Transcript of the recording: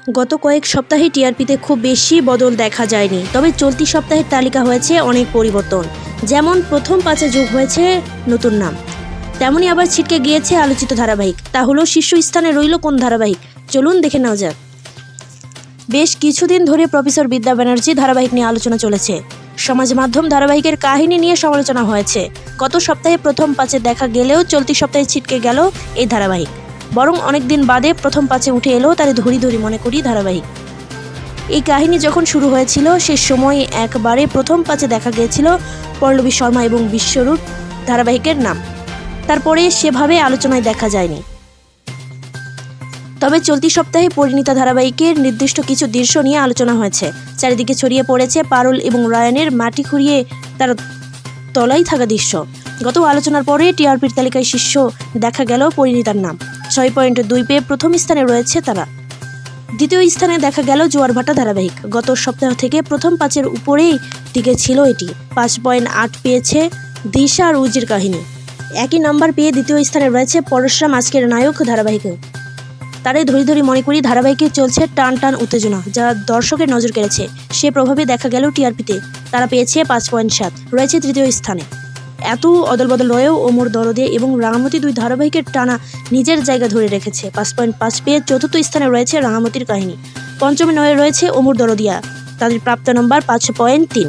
গত কয়েক সপ্তাহে টিআরপিতে খুব বেশি বদল দেখা যায়নি, তবে চলতি সপ্তাহের তালিকা হয়েছে অনেক পরিবর্তন। যেমন প্রথম 5-এ যোগ হয়েছে নতুন নাম, তেমনই আবার ছিটকে গিয়েছে আলোচিত ধারাবাহিক। তা হলো শীর্ষস্থানে রইল কোন ধারাবাহিক, চলুন দেখে নেওয়া যাক। বেশ কিছুদিন ধরে প্রফেসর বিদ্যা ব্যানার্জি ধারাবাহিক নিয়ে আলোচনা চলেছে। সমাজ মাধ্যম ধারাবাহিকের কাহিনী নিয়ে সমালোচনা হয়েছে। গত সপ্তাহে প্রথম 5-এ দেখা গেলেও চলতি সপ্তাহে ছিটকে গেল এই ধারাবাহিক। বরং অনেকদিন বাদে প্রথম 5-এ উঠে এলো তার ধরি মনে করি ধারাবাহিক। এই কাহিনী যখন শুরু হয়েছিল সে সময় একবারে প্রথম 5-এ দেখা গিয়েছিল পল্লবী শর্মা এবং বিশ্বরূপ ধারাবাহিকের নাম। তারপরে সেভাবে আলোচনায় দেখা যায়নি। তবে চলতি সপ্তাহে পরিণীতা ধারাবাহিকের নির্দিষ্ট কিছু দৃশ্য নিয়ে আলোচনা হয়েছে। চারিদিকে ছড়িয়ে পড়েছে পারুল এবং রায়ানের মাটি খুঁড়িয়ে তার তলায় থাকা দৃশ্য। গত আলোচনার পরে টিআরপির তালিকায় শীর্ষ দেখা গেল পরিণীতার নাম। 6.2 পেয়ে প্রথম স্থানে রয়েছে তারা। দ্বিতীয় স্থানে দেখা গেল জোয়ারভাটা ধারাবাহিক। গত সপ্তাহ থেকে প্রথম 5-এর উপরেই টিকে ছিল এটি। 5.8 পেয়েছে দিশা আর উজির কাহিনী। একই নাম্বার পেয়ে দ্বিতীয় স্থানে রয়েছে পরশুরাম আজকের নায়ক ধারাবাহিক। তারাই ধরি মনে করি ধারাবাহিকে চলছে টান টান উত্তেজনা, যা দর্শকের নজর কেড়েছে। সে প্রভাবে দেখা গেল টিআরপিতে তারা পেয়েছে 5.7, রয়েছে তৃতীয় স্থানে। এত অদলবদল রয়েও ওমর দরদে এবং রাঙামতি 2 ধারাবাহিকের টানা নিজের জায়গা ধরে রেখেছে। 5.5 পেয়ে চতুর্থ স্থানে রয়েছে রাঙামতির কাহিনী। পঞ্চমে রয়েছে ওমর দরদিয়া, তাদের প্রাপ্ত নম্বর 5.3।